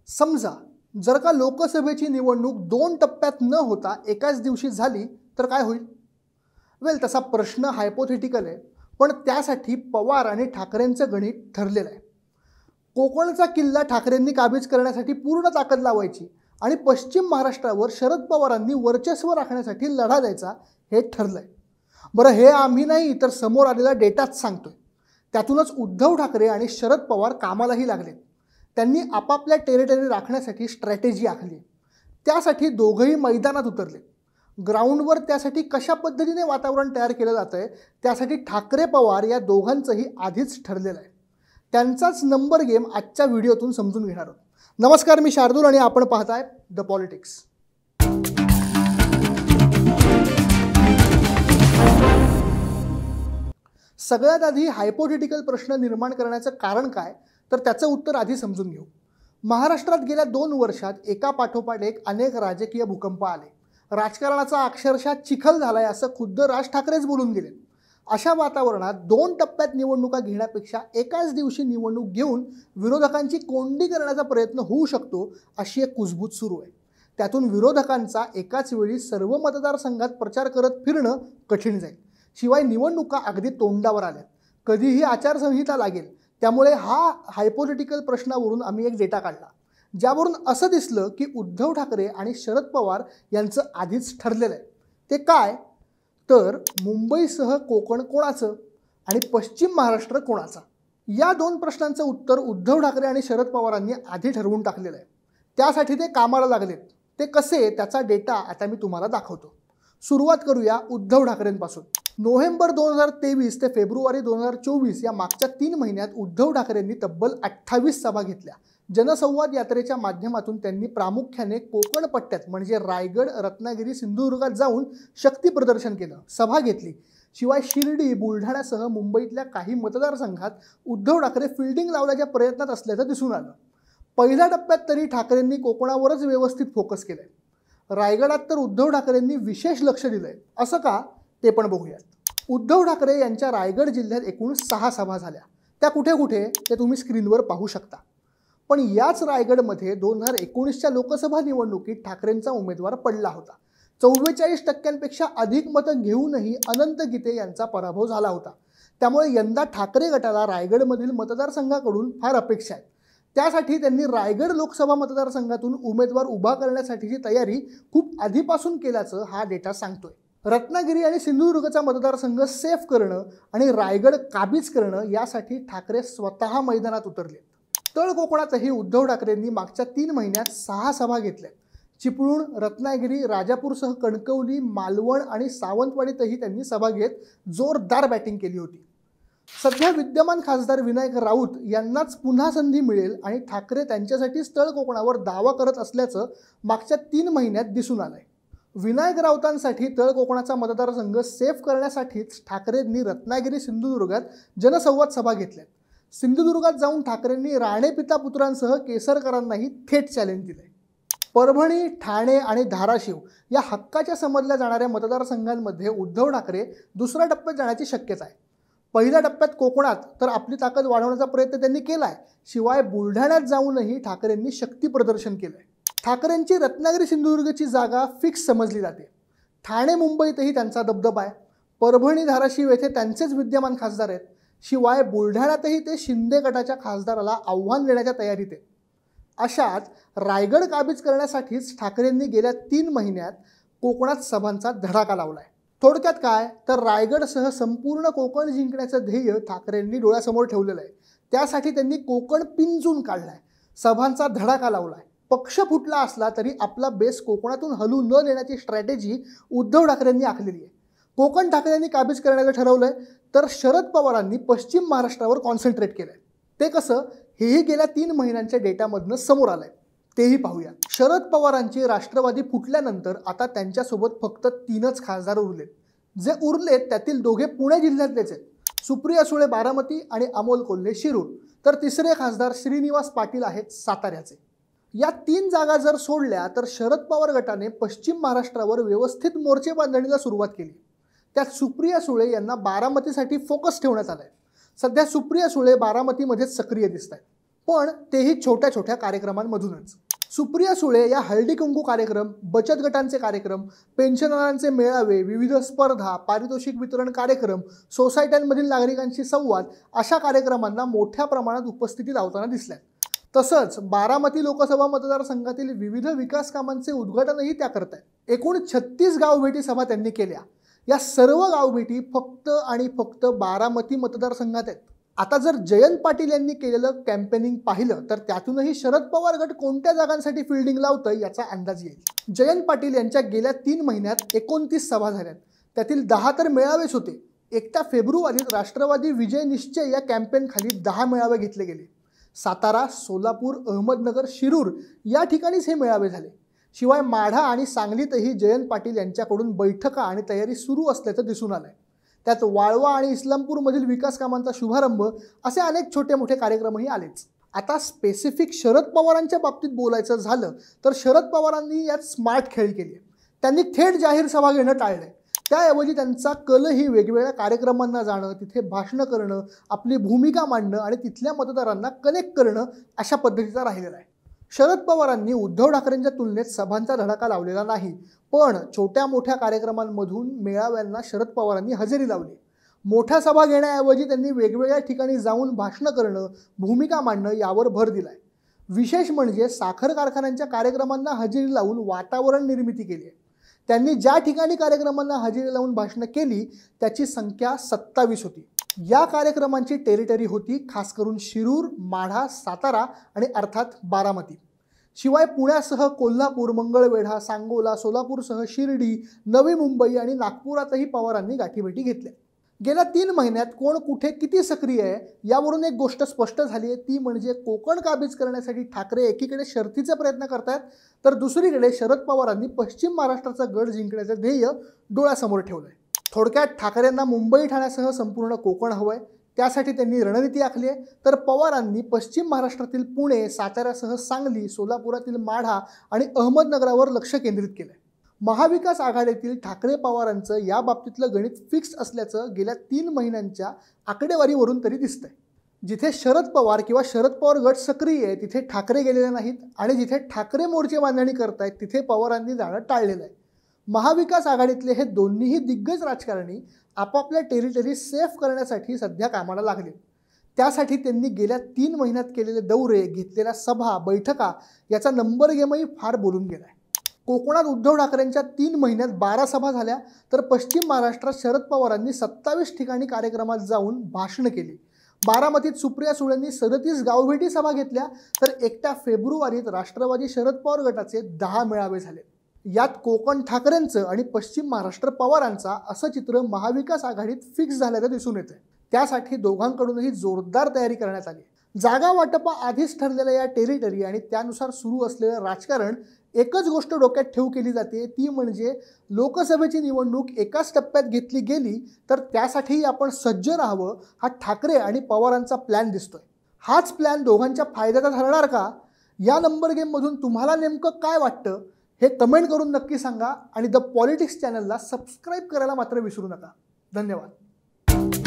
समजा जर का लोकसभेची निवडणूक 2 टप्प्यात न होता एकाच दिवशी झाली तर काय होईल? वेल, तसा प्रश्न हायपोथेटिकल आहे, पण त्यासाठी पवार आणि ठाकरेंचं गणित ठरलेलं आहे. कोकणचा किल्ला ठाकरेंनी काबीज करण्यासाठी पूर्ण ताकद लावायची आणि पश्चिम महाराष्ट्रावर शरद पवारांनी वर्चस्व राखण्यासाठी लढा द्यायचा, हे ठरलंय. बरं, हे आम्ही नाही तर समोर आलेला डेटाच सांगतोय. त्यातूनच उद्धव ठाकरे आणि शरद पवार कामालाही लागलेत. त्यांनी आपापल्या टेरिटरी राखण्यासाठी स्ट्रॅटेजी आखली. त्यासाठी दोघंही मैदानात उतरले. ग्राउंडवर त्यासाठी कशा पद्धतीने वातावरण तयार केलं जातं आहे त्यासाठी ठाकरे पवार या दोघांचंही आधीच ठरलेलं आहे. त्यांचाच नंबर गेम आजच्या व्हिडिओतून समजून घेणार आहोत. नमस्कार, मी शार्दूल आणि आपण पाहताय द पॉलिटिक्स. सगळ्यात आधी हायपोथेटिकल प्रश्न निर्माण करण्याचं कारण काय, तर त्याचं उत्तर आधी समजून घेऊ. महाराष्ट्रात गेल्या 2 वर्षात एका पाठोपाठ एक अनेक राजकीय भूकंप आले. राजकारणाचा अक्षरशः चिखल झालाय असं खुद्द राज ठाकरेच बोलून गेले. अशा वातावरणात 2 टप्प्यात निवडणुका घेण्यापेक्षा एकाच दिवशी निवडणूक घेऊन विरोधकांची कोंडी करण्याचा प्रयत्न होऊ शकतो अशी एक कुजबूज सुरू आहे. त्यातून विरोधकांचा एकाच वेळी सर्व मतदारसंघात प्रचार करत फिरणं कठीण जाईल. शिवाय निवडणुका अगदी तोंडावर आल्या, कधीही आचारसंहिता लागेल. त्यामुळे हा हायपोथेटिकल प्रश्नावरून आम्ही एक डेटा काढला, ज्यावरून असं दिसलं की उद्धव ठाकरे आणि शरद पवार यांचं आधीच ठरलेलं आहे. ते काय, तर मुंबईसह कोकण कोणाचं आणि पश्चिम महाराष्ट्र कोणाचा, या 2 प्रश्नांचं उत्तर उद्धव ठाकरे आणि शरद पवारांनी आधी ठरवून टाकलेलं आहे. त्यासाठी ते कामाला लागलेत. ते कसे, त्याचा डेटा आता मी तुम्हाला दाखवतो. सुरुवात करूया उद्धव ठाकरेंपासून. नोव्हेंबर 2023 ते फेब्रुवारी 2024 या मागच्या 3 महिन्यात उद्धव ठाकरेंनी तब्बल 28 सभा घेतल्या. जनसंवाद यात्रेच्या माध्यमातून त्यांनी प्रामुख्याने कोकण पट्ट्यात म्हणजे रायगड, रत्नागिरी, सिंधुदुर्गात जाऊन शक्ती प्रदर्शन केलं, सभा घेतली. शिवाय शिर्डी, बुलढाण्यासह मुंबईतल्या काही मतदारसंघात उद्धव ठाकरे फिल्डिंग लावण्याच्या प्रयत्नात असल्याचं दिसून आलं. पहिल्या टप्प्यात तरी ठाकरेंनी कोकणावरच व्यवस्थित फोकस केलंय. रायगडात तर उद्धव ठाकरेंनी विशेष लक्ष दिलंय. असं का, ते पण बघूयात. उद्धव ठाकरे यांच्या रायगड जिल्ह्यात एकूण 6 सभा झाल्या. त्या कुठे कुठे ते तुम्ही स्क्रीनवर पाहू शकता. पण याच रायगडमध्ये 2019च्या लोकसभा निवडणुकीत ठाकरेंचा उमेदवार पडला होता. 44% अधिक मतं घेऊनही अनंत गीते यांचा पराभव झाला होता. त्यामुळे यंदा ठाकरे गटाला रायगडमधील मतदारसंघाकडून फार अपेक्षा आहेत. त्यासाठी त्यांनी रायगड लोकसभा मतदारसंघातून उमेदवार उभा करण्यासाठीची तयारी खूप आधीपासून केल्याचं हा डेटा सांगतोय. रत्नागिरी आणि सिंधुदुर्गचा मतदारसंघ सेफ करणं आणि रायगड काबीज करणं यासाठी ठाकरे स्वतः मैदानात उतरले. तळ कोकणातही उद्धव ठाकरेंनी मागच्या 3 महिन्यात 6 सभा घेतल्या. चिपळूण, रत्नागिरी, राजापूरसह कणकवली, मालवण आणि सावंतवाडीतही त्यांनी सभा घेत जोरदार बॅटिंग केली होती. सध्या विद्यमान खासदार विनायक राऊत यांनाच पुन्हा संधी मिळेल आणि ठाकरे त्यांच्यासाठीच तळ कोकणावर दावा करत असल्याचं मागच्या 3 महिन्यात दिसून आलंय. विनायक राऊतांसाठी तळ कोकणाचा मतदारसंघ सेफ करण्यासाठीच ठाकरेंनी रत्नागिरी, सिंधुदुर्गात जनसंवाद सभा घेतल्या. सिंधुदुर्गात जाऊन ठाकरेंनी राणे पिता पुत्रांसह केसरकरांनाही थेट चॅलेंज दिलंय. परभणी, ठाणे आणि धाराशिव या हक्काच्या समजल्या जाणाऱ्या मतदारसंघांमध्ये उद्धव ठाकरे दुसऱ्या टप्प्यात जाण्याची शक्यता आहे. पहिल्या टप्प्यात कोकणात तर आपली ताकद वाढवण्याचा प्रयत्न त्यांनी केलाय. शिवाय बुलढाण्यात जाऊनही ठाकरेंनी शक्ती प्रदर्शन केलंय. ठाकरेंची रत्नागिरी, सिंधुदुर्गची जागा फिक्स समजली जाते. ठाणे, मुंबईतही त्यांचा दबदबा आहे. परभणी, धाराशिव येथे त्यांचेच विद्यमान खासदार आहेत. शिवाय बुलढाण्यातही ते शिंदे गटाच्या खासदाराला आव्हान देण्याच्या तयारीत आहेत. अशात रायगड काबीज करण्यासाठीच ठाकरेंनी गेल्या 3 महिन्यात कोकणात सभांचा धडाका लावलाय. थोडक्यात काय, तर रायगडसह संपूर्ण कोकण जिंकण्याचं ध्येय ठाकरेंनी डोळ्यासमोर ठेवलेलं आहे. त्यासाठी त्यांनी कोकण पिंजून काढलाय, सभांचा धडाका लावलाय. पक्ष फुटला असला तरी आपला बेस कोकणातून हलू न देण्याची स्ट्रॅटेजी उद्धव ठाकरेंनी आखलेली आहे. कोकण ठाकरेंनी काबीज करण्याचं ठरवलंय, तर शरद पवारांनी पश्चिम महाराष्ट्रावर कॉन्सन्ट्रेट केलंय. ते कसं, हेही गेल्या 3 महिन्यांच्या डेटामधनं समोर आलंय. तेही पाहूया. शरद पवारांची राष्ट्रवादी फुटल्यानंतर आता त्यांच्यासोबत फक्त 3च खासदार उरलेत. जे उरलेत त्यातील 2 पुणे जिल्ह्यातलेच आहेत. सुप्रिया सुळे बारामती आणि अमोल कोल्हे शिरूर, तर तिसरे खासदार श्रीनिवास पाटील आहेत साताऱ्याचे. या 3 जागा जर सोडल्या तर शरद पवार गटाने पश्चिम महाराष्ट्रावर व्यवस्थित मोर्चे बांधणीला सुरुवात केली. त्यात सुप्रिया सुळे यांना बारामतीसाठी फोकस ठेवण्यात आलाय. सध्या सुप्रिया सुळे बारामतीमध्येच सक्रिय दिसत आहेत. पण तेही छोट्या छोट्या कार्यक्रमांमधूनच. सुप्रिया सुळे या हळदी कुंकू कार्यक्रम, बचत गटांचे कार्यक्रम, पेन्शनरांचे मेळावे, विविध स्पर्धा, पारितोषिक वितरण कार्यक्रम, सोसायट्यांमधील नागरिकांशी संवाद अशा कार्यक्रमांना मोठ्या प्रमाणात उपस्थिती लावताना दिसल्या. तसंच बारामती लोकसभा मतदारसंघातील विविध विकास कामांचे उद्घाटनही त्या करतायत. एकूण 36 गावभेटी सभा त्यांनी केल्या. या सर्व गावभेटी फक्त आणि फक्त बारामती मतदारसंघात आहेत. आता जर जयंत पाटील यांनी केलेलं कॅम्पेनिंग पाहिलं तर त्यातूनही शरद पवार गट कोणत्या जागांसाठी फिल्डिंग लावतंय याचा अंदाज येईल. जयंत पाटील यांच्या गेल्या 3 महिन्यात 29 सभा झाल्यात. त्यातील 10 तर मेळावेच होते. 1 फेब्रुवारीत राष्ट्रवादी विजय निश्चय या कॅम्पेन खाली 10 मेळावे घेतले गेले. सातारा, सोलापूर, अहमदनगर, शिरूर या ठिकाणीच हे मेळावे झाले. शिवाय माढा आणि सांगलीतही जयंत पाटील यांच्याकडून बैठका आणि तयारी सुरू असल्याचं दिसून आलंय. त्यात वाळवा आणि इस्लामपूरमधील विकास कामांचा शुभारंभ असे अनेक छोटे मोठे कार्यक्रमही आलेच. आता स्पेसिफिक शरद पवारांच्या बाबतीत बोलायचं झालं तर शरद पवारांनी यात स्मार्ट खेळ केली. त्यांनी थेट जाहीर सभा घेणं टाळलंय. त्याऐवजी त्यांचा कलही वेगवेगळ्या कार्यक्रमांना जाणं, तिथे भाषणं करणं, आपली भूमिका मांडणं आणि तिथल्या मतदारांना कनेक्ट करणं अशा पद्धतीचा राहिलेला आहे. शरद पवारांनी उद्धव ठाकरेंच्या तुलनेत सभांचा धडाका लावलेला नाही, पण छोट्या मोठ्या कार्यक्रमांमधून मेळाव्यांना शरद पवारांनी हजेरी लावली. मोठ्या सभा घेण्याऐवजी त्यांनी वेगवेगळ्या ठिकाणी जाऊन भाषणं करणं, भूमिका मांडणं यावर भर दिलाय. विशेष म्हणजे साखर कारखान्यांच्या कार्यक्रमांना हजेरी लावून वातावरण निर्मिती केली आहे. त्यांनी ज्या ठिकाणी कार्यक्रमांना हजेरी लावून भाषणं केली त्याची संख्या 27 होती. या कार्यक्रमांची टेरिटरी होती खास करून शिरूर, माढा, सातारा आणि अर्थात बारामती. शिवाय पुण्यासह कोल्हापूर, मंगळवेढा, सांगोला, सोलापूरसह शिर्डी, नवी मुंबई आणि नागपुरातही पवारांनी गाठीभेटी घेतल्या. गेल्या 3 महिन्यात कोण कुठे किती सक्रिय आहे यावरून एक गोष्ट स्पष्ट झाली आहे, ती म्हणजे कोकण काबीज करण्यासाठी ठाकरे एकीकडे शर्थीचे प्रयत्न करतायत तर दुसरीकडे शरद पवारांनी पश्चिम महाराष्ट्राचा गड जिंकण्याचं ध्येय डोळ्यासमोर ठेवलंय. थोडक्यात ठाकरेंना मुंबई ठाण्यासह संपूर्ण कोकण हवंय, त्यासाठी त्यांनी रणनीती आखली आहे. तर पवारांनी पश्चिम महाराष्ट्रातील पुणे, साताऱ्यासह सांगली, सोलापुरातील माढा आणि अहमदनगरावर लक्ष केंद्रित केलंय. महाविकास आघाडीतील ठाकरे पवारांचं या बाबतीतलं गणित फिक्स असल्याचं गेल्या 3 महिन्यांच्या आकडेवारीवरून तरी दिसतंय. जिथे शरद पवार किंवा शरद पवार गट सक्रिय आहे तिथे ठाकरे गेलेले नाहीत आणि जिथे ठाकरे मोर्चे बांधणी करतायत तिथे पवारांनी जाणं टाळलेलं आहे. महाविकास आघाडीतले हे दोन्हीही दिग्गज राजकारणी आपापल्या टेरिटरी सेफ करण्यासाठी सध्या कामाला लागले. त्यासाठी त्यांनी गेल्या 3 महिन्यात केलेले दौरे, घेतलेल्या सभा, बैठका याचा नंबर गेमही फार बोलून गेलाय. कोकणात उद्धव ठाकरेंच्या 3 महिन्यात 12 सभा झाल्या तर पश्चिम महाराष्ट्रात शरद पवारांनी 27 ठिकाणी कार्यक्रमात जाऊन भाषणं केली. बारामतीत सुप्रिया सुळेंनी 37 गावभेटी सभा घेतल्या तर 1 फेब्रुवारीत राष्ट्रवादी शरद पवार गटाचे 10 मेळावे झाले. यात कोकण ठाकरेंचं आणि पश्चिम महाराष्ट्र पवारांचा असं चित्र महाविकास आघाडीत फिक्स झाल्याचं दिसून येतंय. त्यासाठी दोघांकडूनही जोरदार तयारी करण्यात आली. जागा वाटपा आधीच ठरलेल्या या टेरिटरी आणि त्यानुसार सुरू असलेलं राजकारण एकच गोष्ट डोक्यात ठेवू केली जाते, ती म्हणजे लोकसभेची निवडणूक एकाच टप्प्यात घेतली गेली तर त्यासाठी आपण सज्ज राहावं हा ठाकरे आणि पवारांचा प्लॅन दिसतोय. हाच प्लॅन दोघांच्या फायद्याचा ठरणार का? या नंबर गेममधून तुम्हाला नेमकं काय वाटतं हे कमेंट करून नक्की सांगा आणि द पॉलिटिक्स चॅनलला सबस्क्राईब करायला मात्र विसरू नका. धन्यवाद.